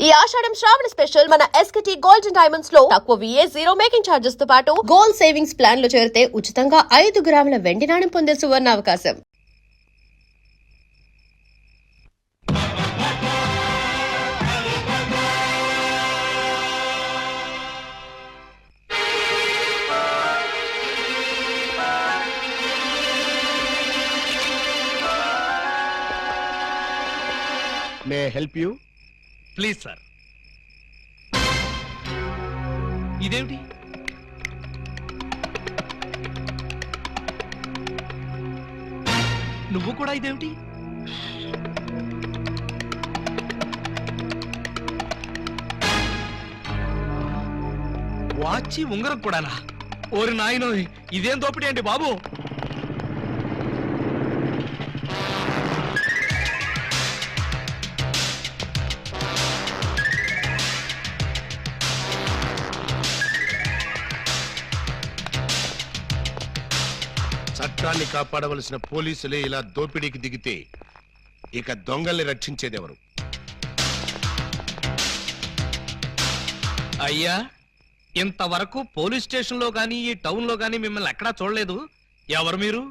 ఈ ఆషాఢం శ్రావణ స్పెషల్ మన ఎస్కేటీ gold and diamonds లో తక్కువ VA 0 మేకింగ్ చార్జెస్ తో పాటు గోల్డ్ సేవింగ్స్ ప్లాన్ లో చేరితే ఉచితంగా 5 గ్రాముల వెండి నాణెం పొందే సువర్ణ అవకాశం. May help you? Please sir. ఇదేమిటి? నువ్వు కూడా ఇదేమిటి? వాచి ఉంగరం కూడానా? ఓరి నాయనో, ఇదేం దోపిడీ అండి బాబు. చట్టాన్ని కాపాడవలసిన పోలీసులే ఇలా దోపిడీకి దిగితే ఇక దొంగల్ని రక్షించేదెవరు? అయ్యా, ఇంతవరకు పోలీస్ స్టేషన్ లో గానీ ఈ టౌన్ లో గానీ మిమ్మల్ని ఎక్కడా చూడలేదు. ఎవరు మీరు?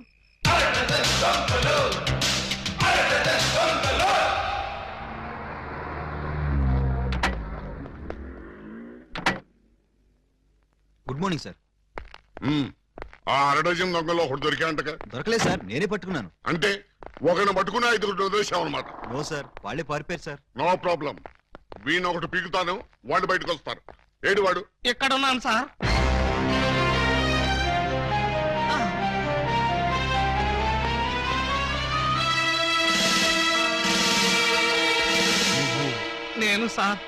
Good morning sir. ఆ అరడజన్ దొంగలో ఒకటి దొరికాయంటగా? దొరకలేదు సార్, నేనే పట్టుకున్నాను. అంటే ఒకరిని పట్టుకుని 5 వదిలేసామన్నమాట. నో సార్, వాళ్ళే పారిపోయారు సార్. నో ప్రాబ్లం, వీణ్ ఒకటి పీకుతాను, వాళ్ళు బయటకు వస్తారు. ఏడు వాడు? ఎక్కడున్నాను సార్. నేను సార్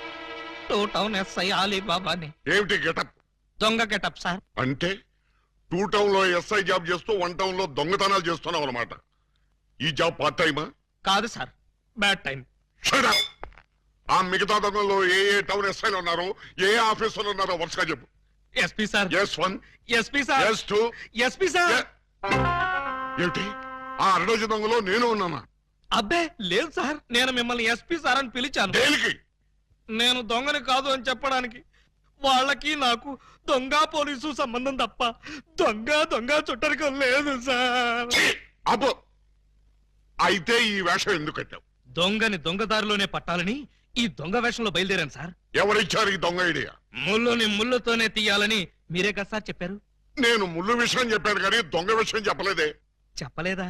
టూ టౌన్ SI అలీబాబాని. ఏమిటి గెటప్? దొంగ గెటప్ సార్. అంటే 2 టౌన్ లో SI జాబ్ చేస్తూ 1 టౌన్ లో దొంగతనాలు చేస్తున్నావు అన్నమాట. ఈ జాబ్ పార్ట్ టైమా? కాదు sir, bad time. Shut up! ఆ మిగతా దొంగల్లో ఏ టౌన్ SIలు ఉన్నారో, ఏ ఆఫీసులు ఉన్నారో వరుసగా చెప్పు. SP sir. S1, SP sir. S2, SP sir. ఏమిటి ఆ అరడజన్ దొంగలో నేను ఉన్నానా? అబ్బే లేదు సార్, నేను మిమ్మల్ని ఎస్పీ సార్ అని పిలిచాను. దేనికి? నేను దొంగని కాదు అని చెప్పడానికి. వాళ్ళకి నాకు దొంగ పోలీసు సంబంధం తప్ప దొంగ చుట్టరికం లేదు సార్. అబ్బో, అయితే ఈ వేషం ఎందుకు కట్టావు? దొంగని దొంగదారిలోనే పట్టాలని ఈ దొంగ వేషంలో బయలుదేరాను సార్. ఎవరిచ్చారు ఈ దొంగ ఐడియా? ముళ్ళుని ముళ్ళుతోనే తీయాలని మీరే కదా సార్ చెప్పారు. నేను ముళ్ళు విషయం చెప్పాను కానీ దొంగ విషయం చెప్పలేదే. చెప్పలేదా?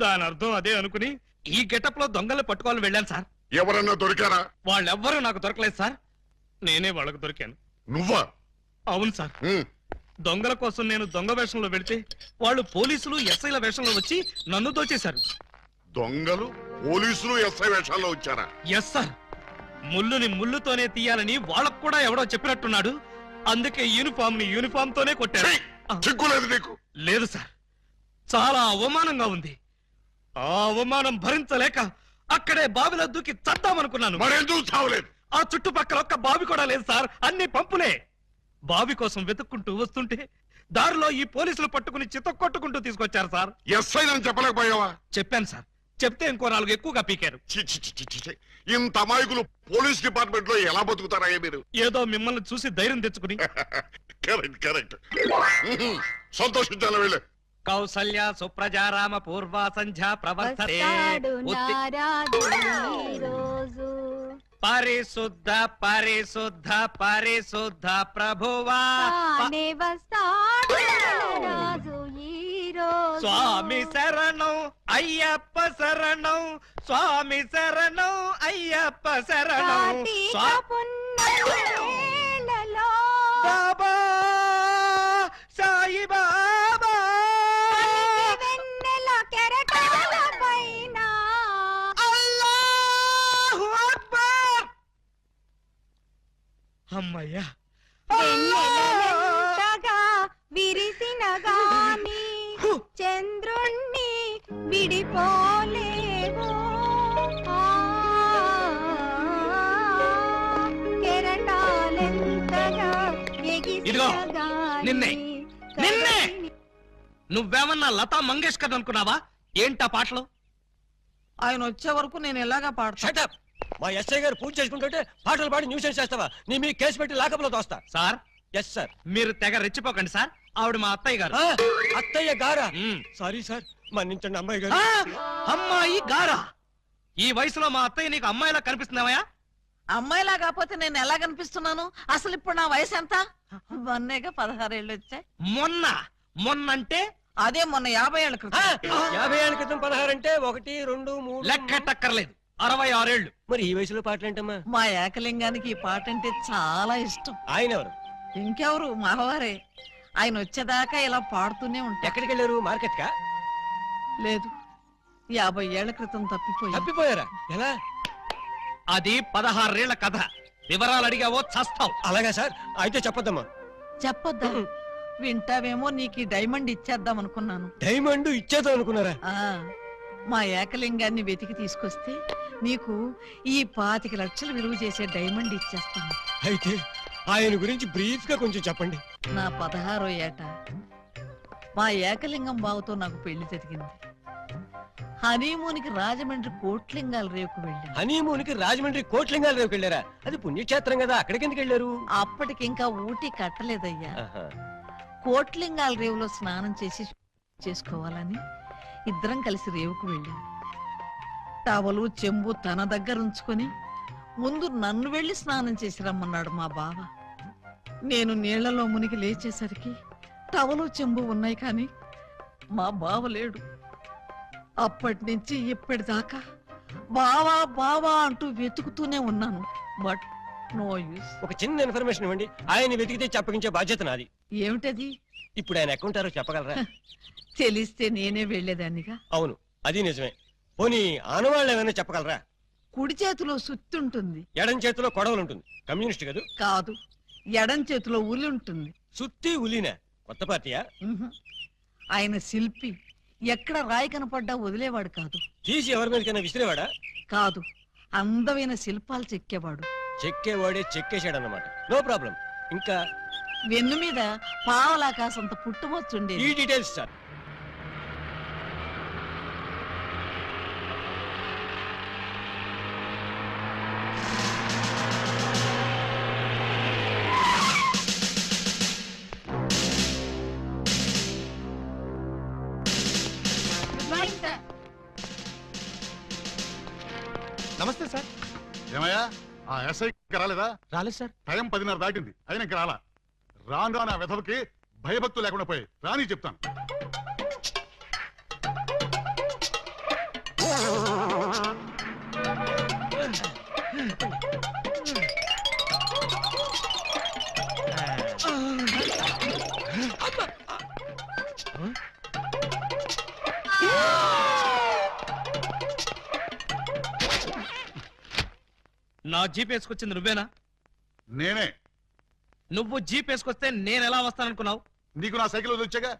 దాని అర్థం అదే అనుకుని ఈ గెటప్ లో దొంగలు పట్టుకోవాలని వెళ్ళాను సార్. ఎవరన్నా దొరికారా? వాళ్ళెవ్వరూ నాకు దొరకలేదు సార్, నేనే వాళ్ళకు దొరికాను. నువ్వా? అవును సార్. దొంగల కోసం నేను దొంగ వేషంలో వెళితే వాళ్ళు పోలీసులు SIల వేషంలో వచ్చి నన్ను దోచేశారు. దొంగలు పోలీసులు SI వేషాల్లో వచ్చారా? Yes sir. ముళ్ళుని ముళ్ళుతోనే తీయాలని వాళ్ళకు కూడా ఎవడో చెప్పినట్టున్నాడు. అందుకే యూనిఫామ్ తోనే కొట్టారు. చిక్కులేదు నీకు? లేదు సార్, చాలా అవమానంగా ఉంది. ఆ అవమానం భరించలేక అక్కడే బావిలో దూకి చద్దామనుకున్నాను. మరెందుకు చావలేదు? ఆ చుట్టుపక్కల ఒక్క బావి కూడా లేదు సార్, అన్ని పంపులే. బావి కోసం వెతుక్కుంటూ వస్తుంటే దారిలో ఈ పోలీసులు పట్టుకుని చితక్కొట్టుకుంటూ తీసుకొచ్చారు సార్. SI అని చెప్పలేకపోయావా? చెప్పాను సార్, చెప్తే ఇంకో 4 ఎక్కువగా పీకారు. ఇంత అమాయకులు పోలీస్ డిపార్ట్మెంట్ లో ఎలా బతుకుతారా మీరు? ఏదో మిమ్మల్ని చూసి ధైర్యం తెచ్చుకుని. కరెక్ట్. సంతోషించాలి వెళ్ళే. కౌసల్య సుప్రజారామ పూర్వ సంధ్యా ప్రవర్తతే పరిశుద్ధ పరిశుద్ధ పరిశుద్ధ ప్రభువా స్వామి శరణం అయ్యప్ప శరణం, స్వామి శరణం అయ్యప్ప శరణం. బాబా సాయి బాబా అల్లాహు అక్బర్. అమ్మయ్యా, విరిసిన గాని చంద్రుణ్ణి విడిపోలేవు, కెరటాలెంతగా ఇదిగో నిన్నే నువ్వేమన్నా లతా మంగేష్కర్ అనుకున్నావా? ఏంటా పాటలు? ఆయన వచ్చే వరకు నేను ఎలాగా పాడతా? షటప్. మా ఎస్ఐ గారు పూజ చేసుకుంటుంటే పాటలు పాడి న్యూసెన్స్ చేస్తావా? నీ మీ కేసు పెట్టి లాకప్లో తోస్తా. Sir yes sir. మీరు తెగ రెచ్చిపోకండి సార్, ఆవిడ మా అత్తయ్య గారు. అత్తయ్య గారా? మ్మ్. సారీ సార్, మన్నించండి అమ్మాయి గారు. అమ్మాయి గారా? ఈ వయసులో మా అత్తయ్య నీకు అమ్మాయిలా కనిపిస్తున్నావా? అమ్మాయిలా కాకపోతే నేను ఎలా కనిపిస్తున్నాను? అసలు ఇప్పుడు నా వయసు ఎంత? మొన్నేగా 16 ఏళ్ళు వచ్చాయి. మొన్నంటే అదే మొన్న 50 ఏళ్ళ క్రితం. 50 ఏళ్ళ క్రితం 16 అంటే 1, 2, 3 లెక్కటక్కర్లేదు, 66 ఏళ్ళు. మరి ఈ వయసులో పాటలు ఏంటమ్మా? మా ఏకలింగానికి ఈ పాట అంటే చాలా ఇష్టం. ఆయన ఎవరు? ఇంకెవరు, మావారే. ఆయన వచ్చేదాకా ఇలా పాడుతూనే ఉంటా. ఎక్కడికి వెళ్ళారు? మార్కెట్ కా? లేదు, 50 ఏళ్ల క్రితం తప్పిపోయి. తప్పిపోయారా? ఎలా? అది 16 ఏళ్ల కథ. వివరాలు అడిగావో చస్తావు. అలాగా సార్, అయితే చెప్పొద్దమ్మా. చెప్పొద్దా? వింటావేమో, నీకు ఈ డైమండ్ ఇచ్చేద్దాం అనుకున్నాను. డైమండ్ ఇచ్చేద్దాం అనుకున్నారా? ఆ మా ఏకలింగాన్ని వెతికి తీసుకొస్తే నీకు ఈ 25 లక్షలు విలువ చేసే డైమండ్ ఇచ్చేస్తాను. అయితే ఆయన గురించి బ్రీఫ్ గా కొంచెం చెప్పండి. నా 16వ ఏట మా ఏకలింగం బావతో నాకు పెళ్లి జరిగింది. హనీమూన్కి రాజమండ్రి కోట్లింగాల రేవుకు వెళ్ళాను. హనీమూన్ కి రాజమండ్రి కోట్లింగాల రేవుకి వెళ్ళారా? అది పుణ్యక్షేత్రం కదా, అక్కడికి ఎందుకు వెళ్ళారు? అప్పటికింకా ఊటీ కట్టలేదయ్యా. ఆహా. కోట్లింగాల రేవులో స్నానం చేసి చేసుకోవాలని ఇద్దరం కలిసి రేవుకు వెళ్ళాం. టవలు చెంబు తన దగ్గర ఉంచుకొని ముందు నన్ను వెళ్లి స్నానం చేసి రమ్మన్నాడు మా బావ. నేను నీళ్లలో మునిగి లేచేసరికి టవలు చెంబు ఉన్నాయి, కానీ మా బావ లేడు. అప్పటి నుంచి ఇప్పటిదాకా బావా బావా అంటూ వెతుకుతూనే ఉన్నాను. But no use. ఒక చిన్న ఇన్ఫర్మేషన్ ఇవ్వండి, ఆయన వెతికితే చెప్పగించే బాధ్యత నాది. ఏమిటది? ఇప్పుడు ఆయన ఎక్కడుంటారో చెప్పగలరా? తెలిస్తే నేనే వెళ్లేదాన్నిగా. అవును, అది నిజమే. పోనీ ఆనవాళ్ళు ఏమైనా చెప్పగలరా? కుడి చేతిలో సుత్తి ఉంటుంది, ఎడం చేతిలో కొడవలు ఉంటుంది. కమ్యూనిస్ట్ కదూ? కాదు, ఎడం చేతిలో ఉలి ఉంటుంది. సుత్తి ఉలినా? కొత్త పార్టీయా? ఉహు. ఆయన శిల్పి, ఎక్కడ రాయి కనపడ్డా వదిలేవాడు కాదు. తీసి ఎవరి మీదకైనా విసిరేవాడా? కాదు, అందమైన శిల్పాలు చెక్కేవాడు. చెక్కేవాడే చెక్కేశాడన్నమాట. No problem. ఇంకా వెన్ను మీద పావలాకాసంత పుట్టుమొచ్చుండేది. ఈ డీటెయిల్స్ సార్. నమస్తే సార్. ఏమయ్యా, ఆ ఎస్ఐ రాలేదా? రాలేదు సార్. టైం 10:30 దాటింది, అయినా ఇంకా రాలా. రాను రాను ఆ వెధవకి భయభక్తులు లేకుండా పోయి రాని చెప్తాను. నా జీప్ వేసుకొచ్చింది నువ్వేనా? నేనే. నువ్వు జీప్ వేసుకొస్తే నేను ఎలా వస్తాననుకున్నావు? నీకు నా సైకిల్ వచ్చాగా.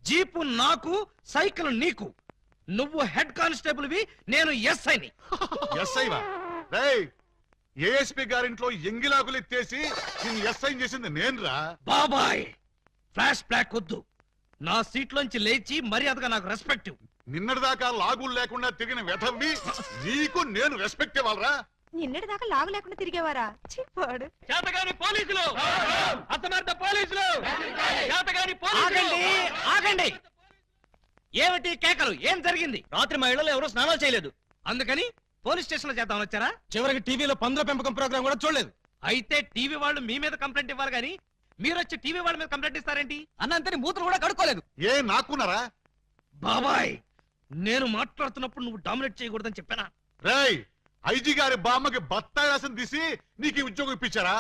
జీపు నాకు, సైకిల్ నీకు. నువ్వు హెడ్ కానిస్టేబుల్ వి, నేను ఎస్ఐని. ఎస్ఐవా? రేయ్, ఏఎస్పీ గారింట్లో ఎంగిలాకులు ఎత్తేసి నిన్ను ఎస్ఐ చేసింది నేనురా. బాబాయ్, ఫ్లాష్ బ్లాక్ వద్దు. నా సీట్లోంచి లేచి మర్యాదగా నాకు రెస్పెక్ట్. నిన్నటిదాకా లాగులు లేకుండా తిరిగిన వెధవ్వి నీకు నేను రెస్పెక్ట్ ఇవ్వాలరా? నిన్నటి దాకా లాగు లేకుండా తిరిగేవారా? చిప్పాడు. చేతగాని పోలీసులు, అసమర్థ పోలీసులు, చేతగాని పోలీసులు. ఆగండి. ఏమిటి కేకలు? ఏం జరిగింది? రాత్రి మా ఇళ్లలో ఎవరో స్నానాలు చేయలేదు, అందుకని పోలీస్ స్టేషన్ లో చేద్దామని వచ్చారా? చివరికి టీవీలో పందుల పెంపకం ప్రోగ్రామ్ కూడా చూడలేదు. అయితే టీవీ వాళ్ళు మీ మీద కంప్లైంట్ ఇవ్వాలి గానీ మీరు వచ్చి టీవీ వాళ్ళ మీద కంప్లైంట్ ఇస్తారేంటి? అన్నంతని మూతలు కూడా కడుక్కోలేదు. ఏ నాకున్నారా? బాబాయ్, నేను మాట్లాడుతున్నప్పుడు నువ్వు డామినేట్ చేయకూడదని చెప్పానా? రేయ్, ఐజీ గారి బామ్మకి బత్తాయి రసం తీసి నీకు ఈ ఉద్యోగం ఇప్పించారా?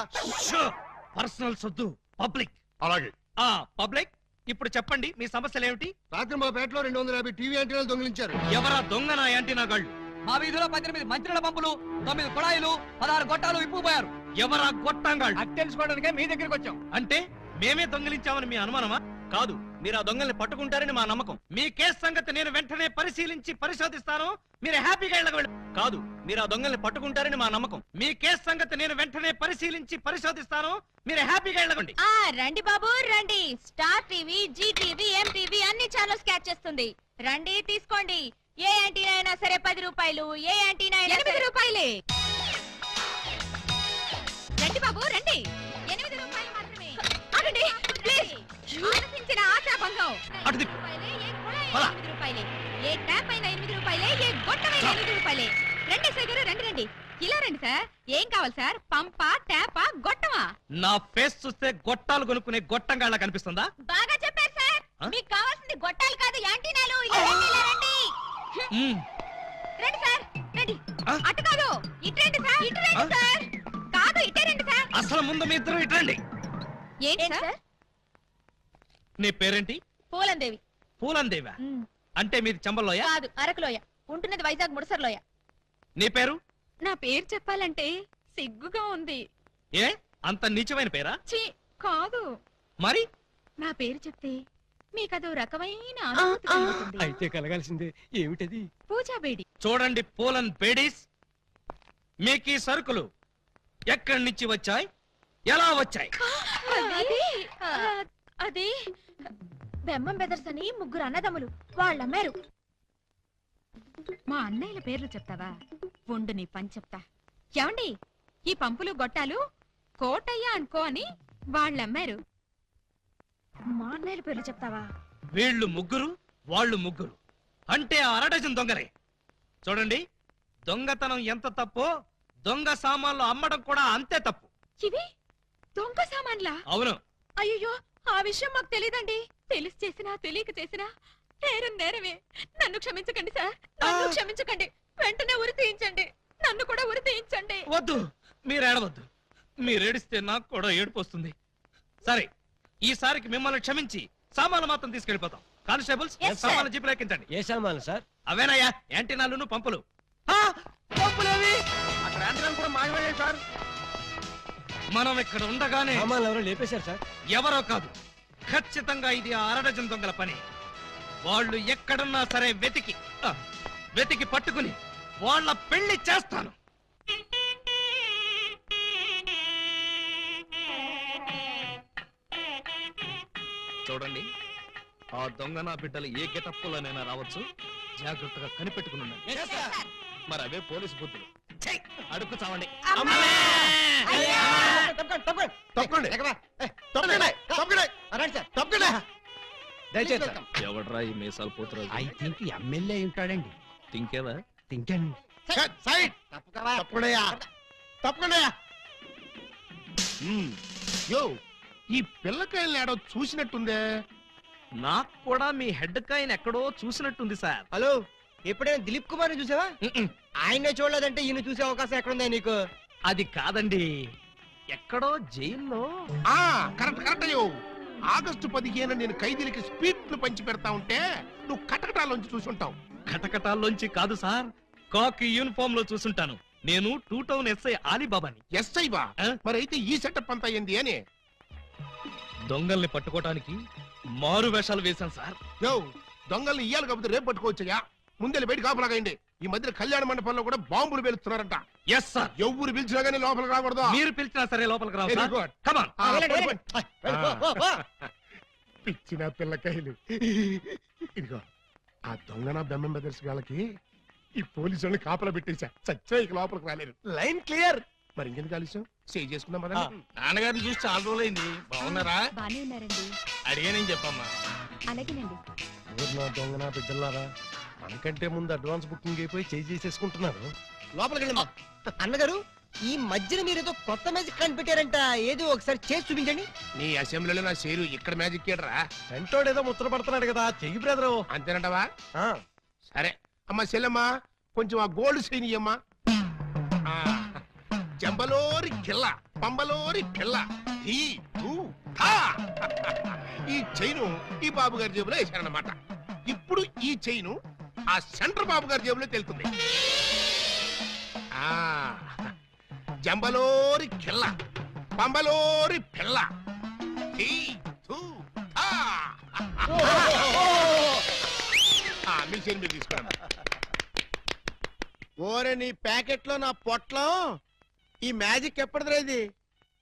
పర్సనల్ సొద్దు, పబ్లిక్. అలాగే. పబ్లిక్, ఇప్పుడు చెప్పండి మీ సమస్యలు ఏమిటి? రాత్రి మా పేటలో 250 టీవీ యాంటీనాలు దొంగిలించారు. ఎవరా దొంగ నా యాంటీనా గాళ్ళు? మా వీధిలో 18 మంత్రుల పంపులు, 9 కుళాయిలు, 16 గొట్టాలు ఇప్పుకుపోయారు. ఎవరా గొట్టంగాళ్ళు? అది తెలుసుకోవడానికే మీ దగ్గరికి వచ్చాం. అంటే మేమే దొంగిలించామని మీ అనుమానమా? కాదు, మీరు ఆ దొంగల్ని పట్టుకుంటారని మా నమ్మకం. మీ కేసు సంగతి నేను వెంటనే పరిశీలించి పరిశోధిస్తాను. మీరు హ్యాపీగా ఇళ్ళకి వెళ్ళండి. కాదు, మీరు ఆ దొంగల్ని పట్టుకుంటారని మా నమ్మకం. మీ కేసు సంగతి నేను వెంటనే పరిశీలించి పరిశోధిస్తాను. మీరు హ్యాపీగా వెళ్ళండి. రండి బాబు రండి. Star TV, Zee TV, MTV అన్ని ఛానల్స్ క్యాచ్ చేస్తుంది. రండి తీసుకోండి. ఏ యాంటీనా అయినా సరే 10 రూపాయలు, ఏ యాంటీనా అయినా 8 రూపాయలే. రండి బాబు రండి, 8 రూపాయలు మాత్రమే. ఆగండి ప్లీజ్, ఆలోచించిన ఆశాభంగం. అటు తిప్పు. రూపాయలే, ఏ కుళాయి అయినా 8 రూపాయలే, ఏ ట్యాప్ అయినా 8 రూపాయలే, ఏ గొట్టమైనా 8 రూపాయలే. రండి సార్ గారు, రండి రండి, ఇలా రండి సార్. ఏం కావాలి సార్? పంపా, ట్యాపా, గొట్టమా? నా ఫేస్ చూస్తే గొట్టాలు కొనుక్కునే గొట్టంగాళ్ళ కనిపిస్తుందా? బాగా చెప్పారు సార్. ఆ? మీకు కావాల్సింది గొట్టాలు కాదు, యాంటీనాలు. ఇలా రండి, ఇలా రండి. మ్మ్. రండి సార్, రండి. ఆ? అటు కాదు, ఇటు రండి సార్, ఇటు రండి ఆ? సార్. కాదు, ఇటే రండి సార్. అసలు ముందు మీ ఇద్దరు ఇట్రండి. ఏంటి సార్? నీ పేరేంటి? పూలందేవి. పూలందేవా? అంటే మీది చంబల్లోయ? కాదు, అరకులోయ. ఉంటున్నది వైజాగ్ ముడసర్లోయ. నీ పేరు? నా పేరు చెప్పాలంటే సిగ్గుగా ఉంది. ఏ అంత నీచమైన పేరా? ఛీ, కాదు. మరి నా పేరు చెప్తే మీకదో రకమైన అనుభూతి కలుగుతుంది. అయితే కలగాల్సిందే. ఏమిటది? పూజా బేడి. చూడండి పూలన్ బేడీస్, మీకు ఈ సరుకులు ఎక్కడి నుంచి వచ్చాయి, ఎలా వచ్చాయి? అది బెమ్మం బెదర్స్ అని 3 అన్నదమ్ములు, వాళ్ళమ్మారు. మా అన్నయ్యల పేర్లు చెప్తావా? ఉండు నీ పని చెప్తా. ఏమండి, ఈ పంపులు గొట్టాలు కోటయ్య అనుకో అని వాళ్ళమ్మారు. మా అన్నయ్యల పేర్లు చెప్తావా? వీళ్ళు ముగ్గురు, వాళ్ళు ముగ్గురు, అంటే ఆ అరడజన్ దొంగలే. చూడండి, దొంగతనం ఎంత తప్పో దొంగ సామాన్లు అమ్మడం కూడా అంతే తప్పు. ఇవి దొంగ సామాన్లా? అవును. అయ్యో, ఆ విషయం మాకు తెలీదండి. తెలిసి చేసినా తెలియక చేసినా నేరం నేరమే. నన్ను క్షమించకండి సార్, నన్ను క్షమించకండి. వెంటనే ఉరి తీయించండి, నన్ను కూడా ఉరి తీయించండి. వద్దు, మీరేడవద్దు. మీరేడిస్తే నాకు కూడా ఏడుపు వస్తుంది. సరే, ఈసారికి మిమ్మల్ని క్షమించి సామాన్లు మాత్రం తీసుకెళ్లిపోతాం. Constables, Yes, sir. సామాన్లు జీపులో ఎక్కించండి. ఏ సామాను సార్? అవేనయ్యా యాంటీనాలు, పంపులు. అక్కడ యాంటీనాలు కూడా మాయమయ్యాయి సార్. మనం ఇక్కడ ఉండగానే సామాన్లు ఎవరో లేపేశారు సార్. ఎవరో కాదు, ఖచ్చితంగా ఇది ఆ అరడజన్ దొంగల పని. వాళ్ళు ఎక్కడున్నా సరే వెతికి పట్టుకుని వాళ్ళ పెళ్లి చేస్తాను. చూడండి, ఆ దొంగ నా బిడ్డలు ఏ గెటప్పులోనైనా రావచ్చు. జాగ్రత్తగా కనిపెట్టుకుని ఉండండి. మరి అవే పోలీసు బుద్ధులు. ఛీ! అడుక్కు చావండి. ఎవడ్రా ఈ మీసాలు పోతురా? ఐ థింక్ ఎమ్మెల్యే ఉంటాడండి. తింకేవా? తింటాను. యో, ఈ పిల్లకాయలు ఏడో చూసినట్టుందే. నాకు కూడా మీ హెడ్ కాయని ఎక్కడో చూసినట్టుంది సార్. హలో, ఎప్పుడైనా దిలీప్ కుమార్ చూసావా? ఆయనే చూడలేదంటే ఈయన చూసే అవకాశం ఎక్కడుందా నీకు? అది కాదండి, ఎక్కడో జైల్లో. కరెక్ట్ అయ్యో. ఆగస్టు 15 నేను ఖైదీలకి స్పీట్లు పంచి పెడతా ఉంటే నువ్వు కటకటాల్లోంచి చూసుంటావు. కటకటాల్లోంచి కాదు సార్, కాకి యూనిఫామ్ లో చూసుంటాను. నేను 2 టౌన్ ఎస్ఐ ఆలీబాబాని. ఎస్ఐ బా? ఆ? మరి అయితే ఈ సెటప్ అంతా ఏంది అని? దొంగల్ని పట్టుకోవటానికి మారు వేషాలు వేశాను సార్. యో, దొంగల్ని ఇయ్యాలి కాకపోతే రేపు పట్టుకోవచ్చయ్యా. ముందే బయట కాపలాగండి. ఈ మధ్య కళ్యాణ మండపంలో కూడా బాంబులు పేలుస్తున్నారంట. Yes sir. ఎవరు పిలిచినా గానీ లోపలికి రాకూడదు. మీరు పిలిచినా సరే లోపలికి రావు Very sir. good. Come on. పిచ్చిన పిల్లకాయలు. ఇదిగో, ఆ దొంగన బెమ్మం బెదర్స్ వాళ్ళకి ఈ పోలీసు వాళ్ళని కాపలా పెట్టేశా. చచ్చా ఇక లోపలికి రాలేరు. Line clear. మరి ఇంకెందుకు ఆలస్యం? సేవ్ చేసుకుందాం కదా. నాన్నగారిని చూసి చాలా రోజులైంది. బాగున్నారా? బానే ఉన్నారండి. అడిగానేం చెప్పమ్మా. అలాగేనండి. ఊరినా దొంగన బిడ్డలారా, మనకంటే ముందు అడ్వాన్స్ బుకింగ్ అయిపోయి చేసేసుకుంటున్నారు. లోపలికి వెళ్ళమ్మా. అన్నగారు, ఈ మధ్యన మీరు ఏదో కొత్త మ్యాజిక్ కనిపెట్టారంట. ఏదో ఒకసారి చేసి చూపించండి. నీ అసెంబ్లీలో నా షేరు ఇక్కడ మ్యాజిక్ ఏడరా? వెంటోడు ఏదో ముచ్చట పడుతున్నాడు కదా, చెయ్యి బ్రదరు. అంతేనంటవా? సరే అమ్మా చెల్లమ్మా, కొంచెం ఆ గోల్డ్ చైన్ ఇయ్యమ్మా. జంబలోరి కిల్ల, పంబలోరి పిల్ల. ఈ చైను ఈ బాబు గారి జేబులో వేశారన్నమాట. ఇప్పుడు ఈ చైను ఆ సెంటర్ బాబు గారి జేబులో తెలుతుంది. జంబలోరి కిల్ల, పంబలోరి పిల్ల. మీ చైన్ మీరు తీసుకోండి. ఓరే, నీ ప్యాకెట్ లో నా పొట్లం. ఈ మ్యాజిక్ ఎప్పటిదిరా? ఇది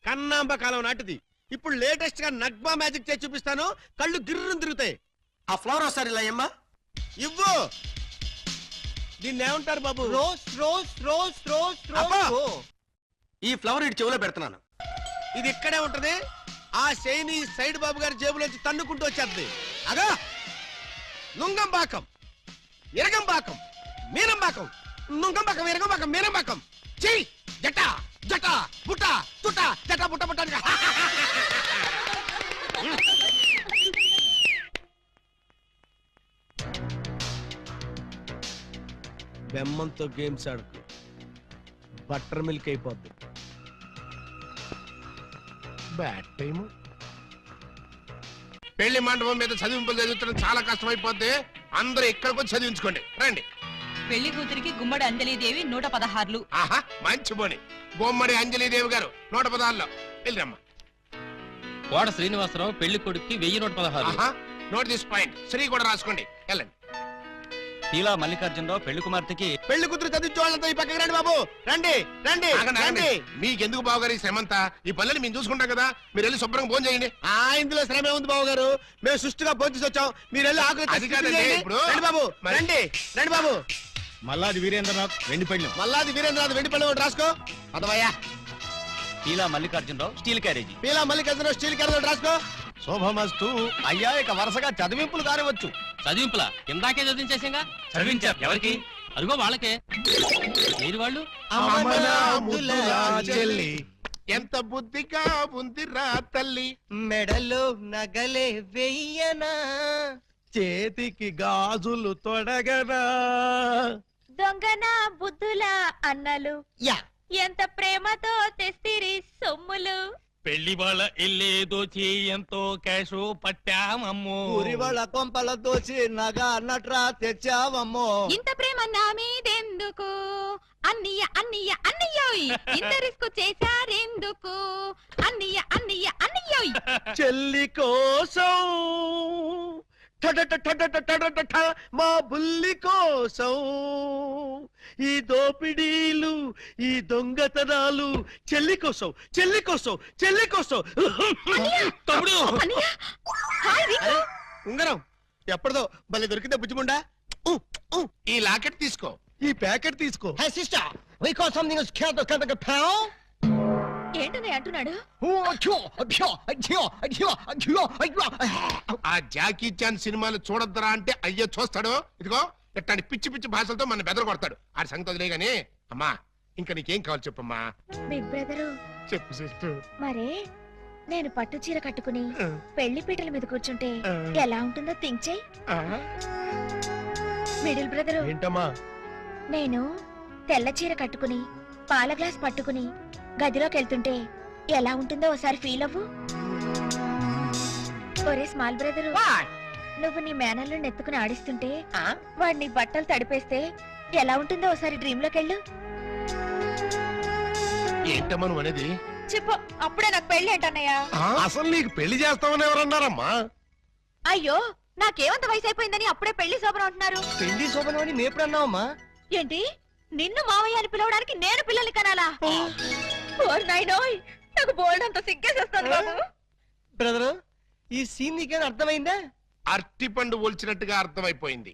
కన్నాంబ కాలం నాటిది. ఇప్పుడు లేటెస్ట్ గా నగ్మా మ్యాజిక్ చేసి చూపిస్తాను. కళ్ళు గిర్రం తిరుగుతాయి. ఆ ఫ్లవర్ ఒకసారి ఇలా అమ్మా. ఇవ్వు. దీన్ని ఏమంటారు బాబు? రోజ్ రోజ్ రోజ్ రోజ్ అబ్బా! రోజ్ ఈ ఫ్లవర్ ఇటు చెవిలో పెడుతున్నాను. ఇది ఇక్కడే ఉంటది. ఆ శైని సైడ్ బాబు గారి జేబులోంచి తన్నుకుంటూ వచ్చేద్ది. అగా నుంగంబాకం, ఇరగంబాకం, మీనంబాకం, నుంగంబాకం, ఇరగంబాకం, మీనంబాకం. చెయ్యి జట జట బుట్ట తుట జట బుట్ట బుట్ట అని. బెమ్మంతో గేమ్స్ ఆడుకో, బటర్ మిల్క్ అయిపోద్ది. Bad time. పెళ్లి మండపం మీద చదివింపులు చదువుతున్న చాలా కష్టం అయిపోద్ది. అందరూ ఇక్కడికి వచ్చి చదివించుకోండి. రండి. పెళ్లి కూతురికి గుమ్మడి అంజలీదేవి 116. ఆహా, మంచి పోని. బొమ్మడి అంజలీదేవి గారు 116లో వెళ్ళరమ్మా. కోట శ్రీనివాసరావు పెళ్లి కొడుక్కి 1116. ఆహా, నోట్ దిస్ పాయింట్. శ్రీ కూడా రాసుకోండి. వెళ్ళండి. ఇలా మల్లికార్జునరావు పెళ్లి కుమార్తెకి పెళ్లి కూతురు చదివించే వాళ్ళంతా ఈ పక్కకి రండి బాబు. రండి రండి ఆగండి, ఆగండి. రండి. మీకెందుకు బావగారు ఈ శ్రమంతా? ఈ పనులని మేము చూసుకుంటాం కదా. మీరు వెళ్ళి శుభ్రంగా భోజనం చేయండి. ఇందులో శ్రమే ఉంది బాబు గారు. మేము సుష్టిగా భోజనం వచ్చాం. మీరు వెళ్ళి ఆకులు అది కాదండి, ఇప్పుడు రండి బాబు. మరి- రండి రండి బాబు. మల్లాది వీరేంద్రనాథ్ వెండి పళ్ళెం. మల్లాది వీరేంద్రనాథ్ వెండి పళ్ళు ఒకటి రాసుకో. అదవయ్యా. ఇలా Mallikarjunarao steel carriage. Peela Mallikarjuna steel carrot రాసుకో. శోభమస్తు. అయ్యా ఇక వరుసగా చదివింపులు కానివచ్చు. చదివింపులా ఇందాకే చదివించేసాగా. చదివించారు ఎవరికి? అదిగో వాళ్ళకే. మీరు వాళ్ళు అమలా ముద్దులా చెల్లి, ఎంత బుద్ధిగా ఉందిరా తల్లి. మెడలో నగలే వెయ్యనా, చేతికి గాజులు తొడగనా. దొంగన బుద్ధుల అన్నలు యా ఎంత ప్రేమతో తెస్తిరి సొమ్ములు. పెళ్లి వాళ్ళ ఇల్లే దోచి ఎంతో క్యాషు పట్టామమ్మో. ఊరి వాళ్ళ కొంపల దోచి నగ నట్రా తెచ్చావమ్మో. ఇంత ప్రేమ నా మీదెందుకు అన్నయ్య అన్నయ్య అన్నయ్యోయ్. ఇంత రిస్క్ చేశారెందుకు అన్నయ్య అన్నయ్య అన్నయ్యోయ్. చెల్లి కోసం టడట మా బుల్లి కోసం ఈ దోపిడీలు ఈ దొంగతనాలు చెల్లి కోసం చెల్లి కోసం చెల్లి కోసం. తమ్ముడు అన్నయ్య హాయ్ రింగు. ఉంగరం ఎప్పటిదో భలే దొరికిందే బుజ్జిముండా. ఈ లాకెట్ తీసుకో. ఈ ప్యాకెట్ తీసుకో. హే sister we got something is can't can't pow. ఏంటని అంటున్నాడు? ఆ జాకీ చాన్ సినిమాలు చూడొద్దరా అంటే అయ్యో చూస్తాడు. ఇదిగో ఇట్లాంటి పిచ్చి పిచ్చి భాషలతో మన బెదర కొడతాడు. ఆ సంగతి వదిలే గానీ అమ్మా, ఇంకా నీకేం కావాలి చెప్పమ్మా. బిగ్ బ్రదరు చెప్పు సిస్టర్. మరే నేను పట్టు చీర కట్టుకుని పెళ్లి పీటల మీద కూర్చుంటే ఎలా ఉంటుందో థింక్ చెయ్. మిడిల్ బ్రదరు ఏంటమ్మా నేను తెల్ల చీర కట్టుకుని పాల గ్లాస్ పట్టుకుని గదిలోకి వెళ్తుంటే ఎలా ఉంటుందో ఒకసారి ఫీల్ అవ్వు. ఒరే స్మాల్ బ్రదరు, నువ్వు నీ మేనల్ని ఎత్తుకుని ఆడిస్తుంటే వాడు నీ బట్టలు తడిపేస్తే ఎలా ఉంటుందో ఒకసారి డ్రీమ్ లోకి వెళ్ళు. ఏంటమ్మా నువ్వు అనేది? చెప్పు, అప్పుడే నాకు పెళ్లి ఏంటన్నయ్యా? అసలు నీకు పెళ్లి చేస్తామని ఎవరన్నారమ్మా? అయ్యో, నాకేమంత వయసు అయిపోయిందని అప్పుడే పెళ్లి శోభనం అంటున్నారు. పెళ్లి శోభనం అని నేప్పుడన్నావమ్మా? ఏంటి, నిన్ను మావయ్య అని పిలవడానికి నేను పిల్లల్ని కనాలా? ఓర్ నాయనోయ్, నాకు బోల్డ్ అంత సిగ్గేసేస్తాను బాబు. బ్రదర్ ఈ సీన్ నీకేం అర్థమైందా? అరటిపండు ఒలిచినట్టుగా అర్థమైపోయింది.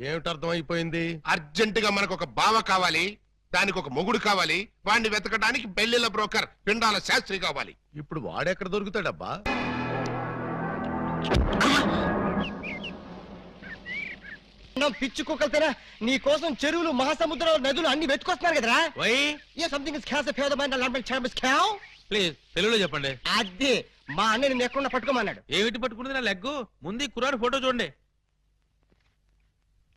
ఏమిటి అర్థమైపోయింది? అర్జెంట్ గా మనకు ఒక బావ కావాలి, దానికి ఒక మొగుడు కావాలి, వాడిని వెతకడానికి పెళ్లిళ్ళ బ్రోకర్ పిండాల శాస్త్రి కావాలి. ఇప్పుడు వాడెక్కడ దొరుకుతాడబ్బా? పిచ్చి కుక్కలతేనా నీ కోసం చెరువులు మహాసముద్రాలు నదులు అన్ని వెతుకొస్తున్నారు కదరా. A something is cans favour mind language చాంబస్ క్యావ్. ప్లీజ్ తెలుగులో చెప్పండి. అదే మా అన్న నిన్ను ఎక్కడ పట్టుకోమన్నాడు. ఏమిటి పట్టుకున్నది నా లెగ్గు? ముందు కుర్రాడు ఫోటో చూడండి.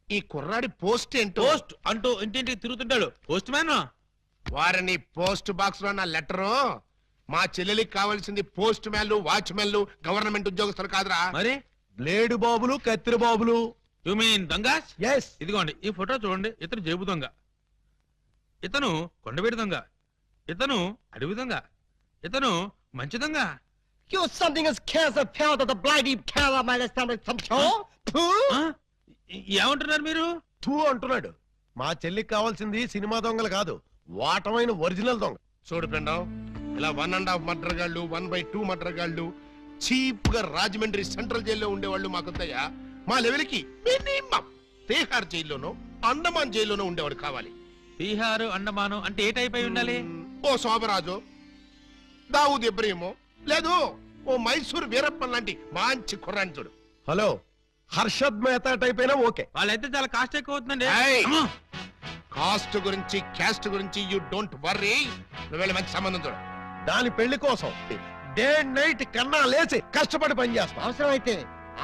ఈ కుర్రాడి పోస్ట్ ఏంటో. పోస్ట్ అంటూ ఇంటింటికి తిరుగుతుంటాడు. Postman. వారిని పోస్ట్ బాక్స్ లో నా లెటరు. మా చెల్లెలికి కావాల్సింది పోస్ట్ మ్యాన్లు, వాచ్మెన్లు, గవర్నమెంట్ ఉద్యోగస్తులు కాదురా. మరి బ్లేడు బాబులు, కత్తిరి బాబులు. యు మీన్ దొంగస్? ఎస్. ఇదిగోండి ఈ ఫోటో చూడండి. ఇతను జేబు దొంగ, ఇతను కొండవీడి దొంగ, ఇతను అడవి దొంగ, ఇతను మంచి దొంగ. You something is cancer pound of the bloody cow my stomach some show. ఆ? ఏమంటున్నారు మీరు? తూ అంటున్నాడు. మా చెల్లికి కావాల్సింది సినిమా దొంగలు కాదు, వాటమైన ఒరిజినల్ దొంగ. చూడు పిండం, ఇలా 1.5 మర్డర్ గాళ్ళు, 1/2 మర్డర్ గాళ్ళు చీప్ గా రాజమండ్రి సెంట్రల్ జైల్లో ఉండేవాళ్ళు మాకొద్దయ్యా. మా లెవెల్కి మినిమం తీహార్ జైల్లోనో, అండమాన్ జైల్లోనే ఉండేవాడు కావాలి. బీహారు అండమాను అంటే ఏ టైప్ అయి ఉండాలి? ఓ శోభరాజు, దావూద్ ఇబ్రహీము, లేదు ఓ మైసూర్ వీరప్పన్ లాంటి మంచి కుర్రాంచుడు. హలో, హర్షద్ మెహతా టైప్ అయినా ఓకే. వాళ్ళైతే చాలా కాస్ట్ ఎక్కువ అవుతుందండి. కాస్ట్ గురించి క్యాస్ట్ గురించి యూ డోంట్ వర్రీ. నువ్వు వెళ్ళి మంచి సంబంధం చూడు. దాని పెళ్లి కోసం డే నైట్ కన్నా లేచి కష్టపడి పని చేస్తాం. అవసరం అయితే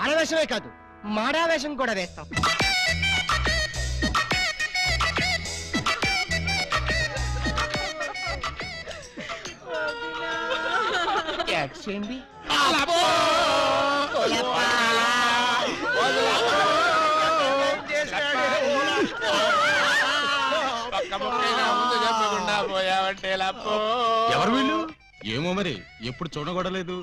ఆడవేషమే కాదు మాడావేషం కూడా వేస్తాం. ఎవరు వీళ్ళు? ఏమో మరి, ఎప్పుడు చూడగొడలేదు.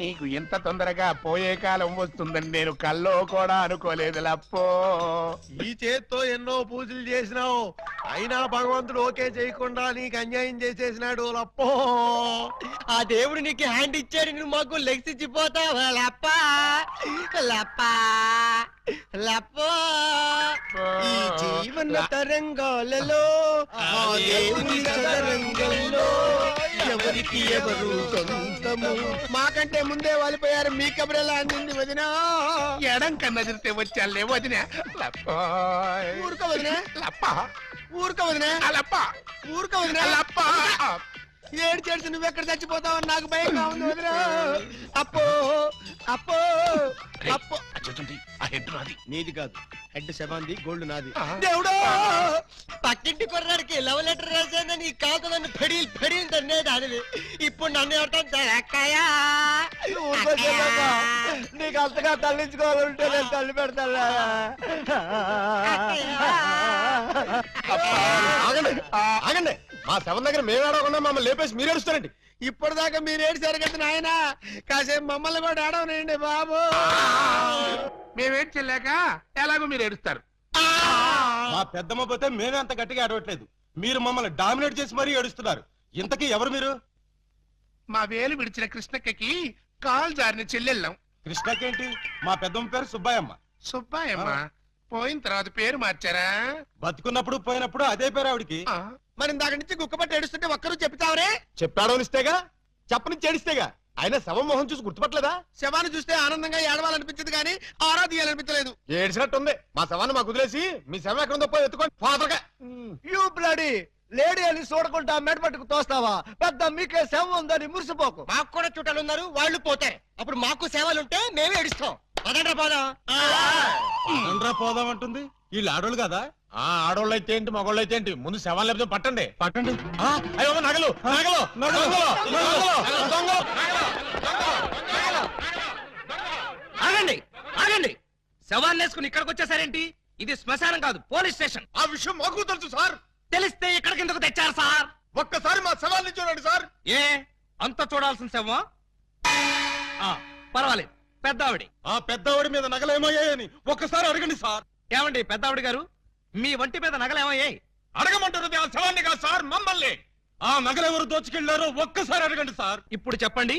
నీకు ఎంత తొందరగా పోయే కాలం వస్తుందని నేను కల్లో కూడా అనుకోలేదు లప్పో. ఈ చేత్తో ఎన్నో పూజలు చేసినావు, అయినా భగవంతుడు ఓకే చేయకుండా నీకు అన్యాయం చేసేసినాడు లప్పో. ఆ దేవుడు నీకు హ్యాండ్ ఇచ్చాడు, నువ్వు మాకు లెగ్స్ ఇచ్చిపోతావా లప్పా లప్పా లప్పో. ఈ జీవన తరంగాలలో ఆ దేవుని చదరంగంలో ఎవరికి ఎవరు సొంతము. మాకంటే ముందే వాలిపోయారు, మీ కబురెలా అందింది వదినా. ఎడం కన్నా తిరితే వచ్చాలే వదిన. ఊరుకో వదినా, లప్ప ఊరుకో వదినా, లప్ప ఊరుకో వదినా. లప్ప. ఏడు చేసి నువ్వెక్కడ చచ్చిపోతావని నాకు భయంగా ఉంది వదినా. అప్పో అప్పో అప్పో. ఆ హెడ్ నాది. నీది కాదు, హెడ్ శవాంది, గోల్డ్ నాది. ఆ. దేవుడు, పక్కింటి కుర్రాడికి లవ్ లెటర్ రాశానని కాకులను ఫెడీలు ఫెడీలు తన్నేది అడివి. ఇప్పుడు నన్ను ఎవరితో అక్కయ్యా నీకు అంతగా తల్లించుకోవాలంటే నేను తల్లి పెడతా. ఆగండి ఆగండి, మా శవం దగ్గర మేము ఏడవకుండా మమ్మల్ని లేపేసి మీరు ఏడుస్తారండి. ఇప్పటిదాకా మీరు ఏడిసారు కదా నాయన, కాసేపు మమ్మల్ని కూడా ఏడవనండి బాబు. మేమేం చెల్లాక ఎలాగో మీరు ఏడుస్తారు. మా పెద్దమ్మ పోతే మేమే అంత గట్టిగా ఏడవట్లేదు, మీరు మమ్మల్ని డామినేట్ చేసి మరీ ఏడుస్తున్నారు. ఇంతకీ ఎవరు మీరు? మా వేలు విడిచిన కృష్ణక్కకి కాల్ జారిన చెల్లెళ్ళం. కృష్ణకేంటి? మా పెద్దమ్మ పేరు సుబ్బాయమ్మ. సుబ్బాయమ్మ పోయిన తర్వాత పేరు మార్చారా? బతుకున్నప్పుడు పోయినప్పుడు అదే పేరు ఆవిడికి. ఆ, మరి ఇందాక నుంచి గుక్కపట్టి ఏడుస్తుంటే ఒక్కరు చెప్తావరే? చెప్పాడో ఇస్తేగా, చెప్పని చేడిస్తేగా. ఆయన శవం మొహం చూసి గుర్తుపట్టలేదా? శవాన్ని చూస్తే ఆనందంగా ఏడవాలనిపించదు కానీ ఆరాధియాలనిపించలేదు. ఏడిసినట్టుంది. మా శవాన్ని మాకు వదిలేసి మీ శవం ఎక్కడ ఉందో పోయి ఎత్తుకోండి ఫాదర్గా. యూ బ్లడీ లేడీ అని చూడకుండా మెడపట్టుకు తోస్తావా? పెద్ద మీకే సేవ ఉందని మురిసిపోకు. మాకు కూడా చుట్టాలు ఉన్నారు, వాళ్ళు పోతే అప్పుడు మాకు సేవలుంటే మేమే ఏడుస్తాం. అదండ్రా పోదాం. అనరా పోదామంటుంది. వీళ్ళు ఆడోళ్ళు కదా? ఆడోళ్ళు అయితే ఏంటి, మగోళ్ళు అయితే ఏంటి, ముందు శవాన్ని లేకపోతే పట్టండి. పట్టండి. అయ్యో నగలు నగలు నగలు దొంగలు. ఆగండి ఆగండి, శవాన్ని వేసుకుని ఇక్కడికి వచ్చేసారేంటి? ఇది శ్మశానం కాదు, పోలీస్ స్టేషన్. ఆ విషయం మాకు తెలుసు సార్. తెలిస్తే ఇక్కడికి ఎందుకు తెచ్చారు సార్? ఒక్కసారి మా శవాన్ని చూడండి సార్. ఏ అంత చూడాల్సిన శవం? పర్వాలేదు, పెద్దావిడి. ఆ పెద్దవాడి మీద నగలేమయ్యాయని ఒక్కసారి అడగండి సార్. ఏమండి పెద్దావిడి గారు, మీ వంటి మీద నగలేమయ్యాయి? అడగమంటారు ఆ శవాన్ని కాదు సార్, మమ్మల్ని. ఆ నగలెవరు దోచుకెళ్లారో ఒక్కసారి అడగండి సార్. ఇప్పుడు చెప్పండి,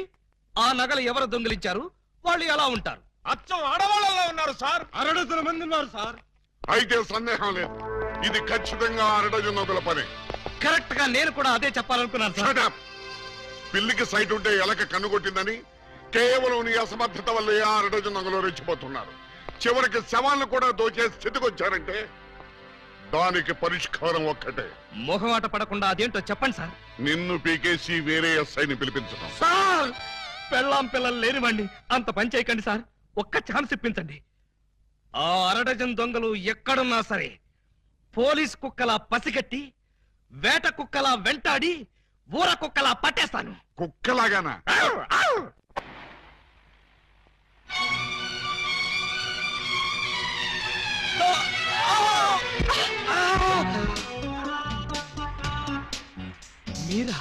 ఆ నగలు ఎవరు దొంగిలించారు, వాళ్ళు ఎలా ఉంటారు? అచ్చం ఆడవాళ్ళలో ఉన్నారు సార్, 6 మంది ఉన్నారు సార్. అయితే సందేహం లేదు, ఇది ఖచ్చితంగా 6 నదుల పని. కరెక్ట్ గా నేను కూడా అదే చెప్పాలనుకున్నాను సార్. Shut up. పిల్లికి సైట్ ఉంటే ఎలక కన్నుకొట్టిందని కేవలం నీ అసమర్థత వల్ల 6 నగలు రెచ్చిపోతున్నారు. చివరికి శవాలను కూడా దోచే స్థితికి వచ్చారంటే దానికి పరిష్కారం ఒక్కటే. మొహమాట పడకుండా అదేంటో చెప్పండి సార్. నిన్ను పీకేసి వేరే ఎస్ఐని పిలిపించడం. సార్, పెళ్ళాం పిల్లలు లేనివ్వండి, అంత పని చేయకండి సార్. ఒక్క ఛాన్స్ ఇప్పించండి. ఆ 6 దొంగలు ఎక్కడున్నా సరే పోలీస్ కుక్కలా పసిగట్టి, వేట కుక్కలా వెంటాడి, ఊర కుక్కలా పట్టేస్తాను. కుక్కలాగానా? మీరా?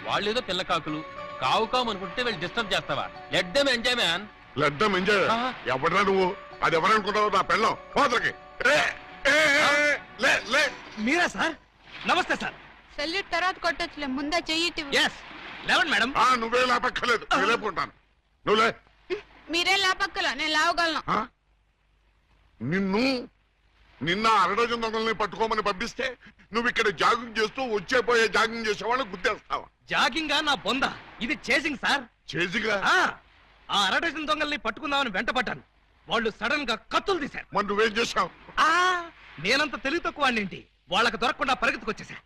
వాళ్ళేదో పిల్ల కాకులు కావు కావు అనుకుంటే వీళ్ళు డిస్టర్బ్ చేస్తావా? Let them enjoy man. లెడ్డం enjoy. ఎవడరా నువ్వు? అది ఎవరనుకుంటావు? నా పెళ్ళం పోతలకి. మీరా సార్? నమస్తే సార్. సెల్యూట్ తర్వాత కొట్టొచ్చులే, ముందే చెయ్యి. ఎస్, లేవండి మేడం. నువ్వే లేపక్కర్లేదు, లేపుకుంటాను. నువ్వు లే. మీరే లాపక్కల నేను లావగలను. ఆ? నిన్న అరడజన్ దొంగల్ని పట్టుకోమని పంపిస్తే నువ్వు ఇక్కడ జాగింగ్ చేస్తూ వచ్చేపోయే జాగింగ్ చేసేవాళ్ళని గుర్తేస్తావా? జాగింగ్ నా బొంద, ఇది చేసింగ్ సార్. చేసిగా ఆ అరడజన్ దొంగల్ని పట్టుకుందామని వెంట పడ్డాను. వాళ్ళు సడన్ గా కత్తులు తీశారు. మరి నువ్వేం చేశావు? నేనంత తెలివి తక్కువ వాడినేంటి, వాళ్ళకి దొరకకుండా పరిగెత్తుకొచ్చేసా.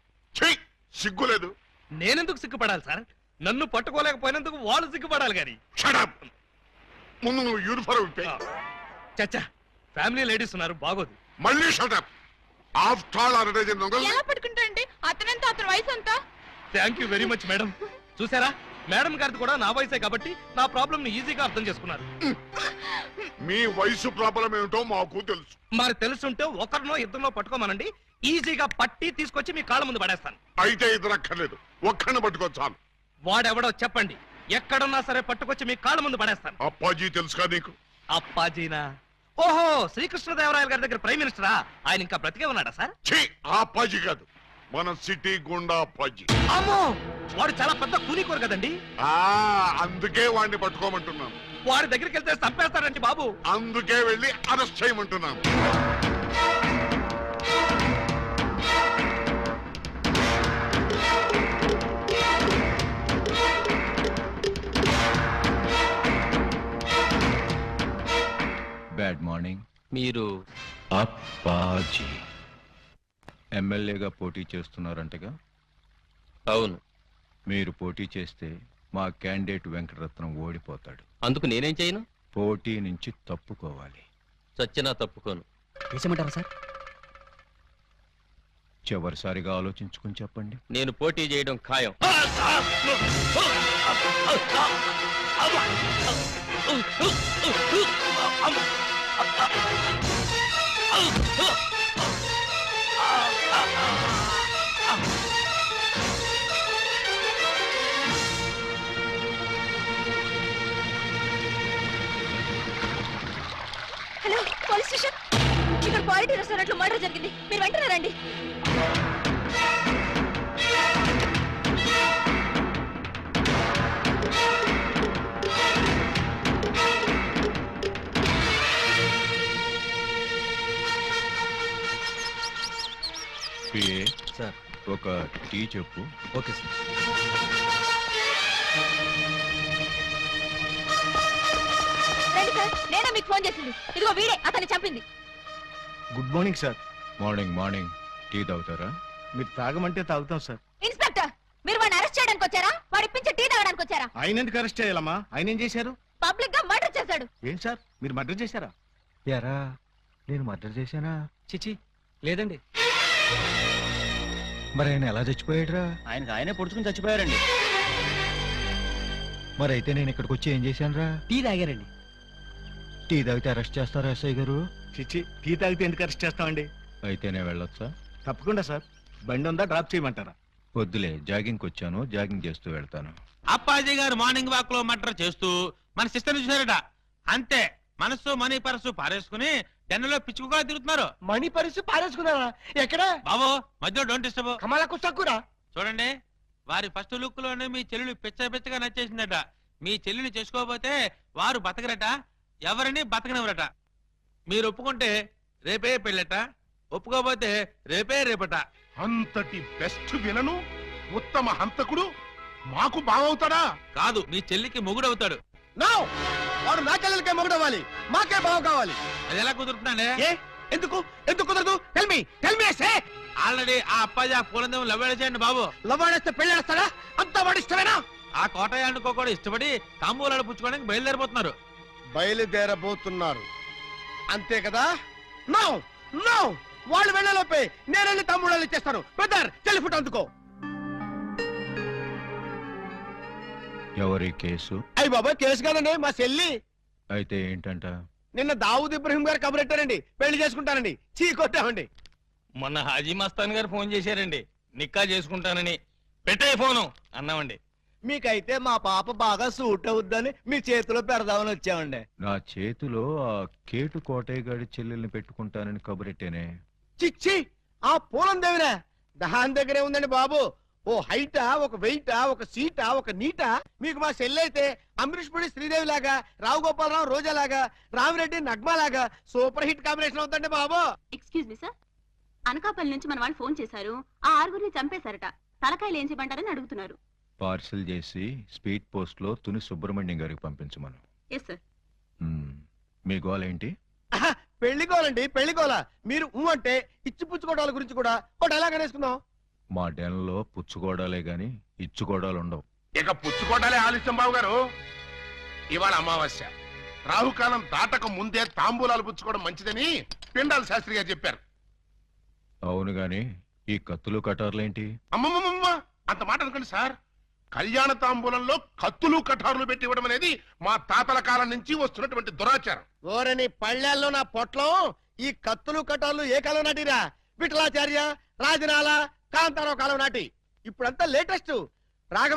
సిగ్గులేదు. నేనెందుకు సిగ్గుపడాలి సార్? నన్ను పట్టుకోలేకపోయినందుకు వాళ్ళు సిగ్గుపడాలి గాని. ముందు నువ్వు యూనిఫారం ఇప్పే. చచ్చా, ఫ్యామిలీ లేడీస్ ఉన్నారు, బాగోదు. మళ్ళీ షటప్. ఆఫ్టర్ ఆల్ అరడజన్ దొంగలు. ఎలా పట్టుకుంటారండి? అతనంతా అతని వయసు అంతా. Thank you very much madam. చూసారా, మేడం గారిది కూడా నా వయసే కాబట్టి నా ప్రాబ్లం ని ఈజీగా అర్థం చేసుకున్నారు. మీ వయసు ప్రాబ్లం ఏమిటో మాకు తెలుసు. మరి తెలుసుంటే ఒకరినో ఇద్దరినో పట్టుకోమనండి, ఈజీగా పట్టి తీసుకొచ్చి మీ కాళ్ళ ముందు పడేస్తాను. అయితే ఇద్దరు అక్కర్లేదు, ఒక్కడిని పట్టుకో చాలు. వాడెవడో చెప్పండి, ఎక్కడున్నా సరే పట్టుకొచ్చి మీ కాళ్ళ ముందు పడేస్తాను. అప్పాజీ తెలుసుగా నీకు? అప్పాజీనా? ఓహో, శ్రీకృష్ణదేవరాయల గారి దగ్గర ప్రైమ్ మినిస్టరా? ఆయన ఇంకా బ్రతికే ఉన్నాడా సార్? ఆ అప్పాజీ కాదు, మన సిటీ గుండా అప్పాజీ. అమ్మో, వాడు చాలా పెద్ద కూలీకోరు కదండి. అందుకే వాడిని పట్టుకోమంటున్నాను. వాడి దగ్గరికి వెళ్తే చంపేస్తాడండి బాబు. అందుకే వెళ్ళి అరెస్ట్ చేయమంటున్నాను. Bad morning. మీరు అప్పాజీ ఎమ్మెల్యేగా పోటీ చేస్తున్నారంటగా? అవును. మీరు పోటీ చేస్తే మా క్యాండిడేట్ వెంకటరత్నం ఓడిపోతాడు. అందుకు నేనేం చేయను? పోటీ నుంచి తప్పుకోవాలి. చచ్చినా తప్పుకోను. వేసేమంటారా సార్? చివరిసారిగా ఆలోచించుకుని చెప్పండి. నేను పోటీ చేయడం ఖాయం. Hello, police station. ఇక్కడ క్వాలిటీ రెస్టారెంట్ లో మర్డర్ జరిగింది, మీరు వెంటనే రండి. పిఏ సార్, ఒక టీ చెప్పు. Okay sir. రండి సార్, నేనే మీకు ఫోన్ చేసింది. ఇదిగో వీడే అతన్ని చంపింది. Good morning sir. Morning morning tea తాగుతారా? మీరు తాగమంటే తాగుతాం సార్. ఇన్స్పెక్టర్, మీరు వాడిని అరెస్ట్ చేయడానికి వచ్చారా, వాడి ఇప్పించే టీ తాగడానికి వచ్చారా? ఆయన ఎందుకు అరెస్ట్ చేయాలమ్మా? ఆయన ఏం చేశారు? పబ్లిక్ గా మర్డర్ చేశాడు. ఏం సార్, మీరు మర్డర్ చేశారా? యారా, నేను మర్డర్ చేశానా? చిచి, లేదండి. మరి ఆయన ఎలా చచ్చిపోయాడురా? ఆయనకు ఆయనే పొడుచుకుని చచ్చిపోయారండి. మరి అయితే నేను ఇక్కడికి వచ్చి ఏం చేశానురా? టీ తాగారండి. టీ తాగితే అరెస్ట్ చేస్తారా ఎస్ఐ గారు? చిచ్చి, టీ తాగితే ఎందుకు అరెస్ట్ చేస్తామండి? అయితే నేను వెళ్ళొచ్చా? తప్పకుండా సార్. బండి ఉందా, డ్రాప్ చేయమంటారా? వద్దులే, జాగింగ్కి వచ్చాను, జాగింగ్ చేస్తూ వెళ్తాను. అప్పాజీ గారు మార్నింగ్ వాక్ లో మటర్ చేస్తూ మన సిస్టర్ చూసారట. అంతే, మనసు మనీ పర్సు పారేసుకుని డెన్నలో పిచ్చుకుగా తిరుగుతున్నారు. మణి పరిస్థితి పారేసుకున్నారా? ఎక్కడ బాబు మధ్యలో డోంట్ డిస్టర్బ్. కమలకు తక్కురా. చూడండి, వారి ఫస్ట్ లుక్ లోనే మీ చెల్లెలు పిచ్చగా నచ్చేసిందట. మీ చెల్లిని చేసుకోకపోతే వారు బతకరట, ఎవరిని బతకనివ్వరట. మీరు ఒప్పుకుంటే రేపే పెళ్ళట, ఒప్పుకోకపోతే రేపట. అంతటి బెస్ట్ విలను ఉత్తమ హంతకుడు మాకు బాగవుతాడా? కాదు, మీ చెల్లికి మొగుడవుతాడు. వాడు నా చెల్లెలకే మొగుడవ్వాలి, మాకే బావ కావాలి. అది ఎలా కుదురుతుందండి? ఎందుకు ఎందుకు కుదరదు? ఆల్రెడీ ఆ అప్పాజీ ఆ పూలందేమో లవ్వేసేయండి బాబు. లవ్వాడేస్తే పెళ్ళేస్తాడా? అంతా వాడి ఇష్టమేనా? ఆ కోటయానుకో కూడా ఇష్టపడి తాంబూలాలు పుచ్చుకోవడానికి బయలుదేరిపోతున్నారు. బయలుదేరబోతున్నారు అంతే కదా? నో నో, వాళ్ళు వెళ్ళలోపే నేనెళ్ళి తమ్ముళ్ళు ఇచ్చేస్తాను. బ్రదర్, టెలిఫోన్ అందుకో. ఎవరి కేసు? అయ్యి బాబా, కేసు కాదండి, మా చెల్లి. అయితే ఏంటంట? నిన్న దావూద్ ఇబ్రహీం గారు కబురెట్టారండి, పెళ్లి చేసుకుంటానండి. చీ కొట్టామండి. మొన్న హాజీ మస్తాన్ గారు ఫోన్ చేశారండి, నిక్కా చేసుకుంటానని. పెట్టే ఫోను అన్నామండి. మీకైతే మా పాప బాగా సూట్ అవుద్దని మీ చేతిలో పెడదామని వచ్చామండి. నా చేతిలో ఆ కేటు కోటయ్య గారి చెల్లెల్ని పెట్టుకుంటానని కబురెట్టేనే. చిచ్చి, ఆ పూలం దేవినా? దాని దగ్గరే ఉందండి బాబు. ఓ హైటా, ఒక వెయిటా, ఒక సీటా, ఒక నీటా? మీకు మా సెల్ అయితే అమరీష్ పుడి శ్రీదేవి లాగా, రావు గోపాలరావు రోజా లాగా, రామిరెడ్డి నగ్మా లాగా సూపర్ హిట్ కాంబినేషన్ అవుతుందండి బాబు. ఎక్స్క్యూజ్ మీ సార్, అనకాపల్లి నుంచి మన వాళ్ళు ఫోన్ చేశారు. ఆ ఆరుగురిని చంపేశారట. తలకాయలు ఏం చేయమంటారని అడుగుతున్నారు. పార్సిల్ చేసి స్పీడ్ పోస్ట్ లో తుని సుబ్రహ్మణ్యం గారికి పంపించమను. Yes sir. మీ గోల్ ఏంటి? పెళ్లికోవాలండి, పెళ్లికోవాలా. మీరు అంటే ఇచ్చి పుచ్చుకోవడాల గురించి కూడా ఒక డైలాగ్ అనేసుకుందాం. మా డెన్లో పుచ్చుకోవడాలే గాని ఇచ్చుకోవడాలు ఉండవు. ఇక పుచ్చుకోటాలే ఆలస్యం బాబు గారు. ఇవాళ అమావాస్య, రాహుకాలం దాటక ముందే తాంబూలాలు పుచ్చుకోవడం మంచిదని పిండాల శాస్త్రి గారు చెప్పారు. అవును గాని ఈ కత్తులు కటార్లేంటి? అమ్మమ్మమ్మ, అంత మాట అనుకోండి సార్. కళ్యాణ తాంబూలంలో కత్తులు కఠారులు పెట్టి ఇవ్వడం అనేది మా తాతల కాలం నుంచి వస్తున్నటువంటి దురాచారం. ఓరని పళ్ళెల్లో నా పొట్లం, ఈ కత్తులు కటాలు ఏ కాలం నాటిరా? విఠలాచార్య, రాజనాల, కాంతారావు కాలం నాటి. ఇప్పుడంతా లేటెస్ట్. రాఘవ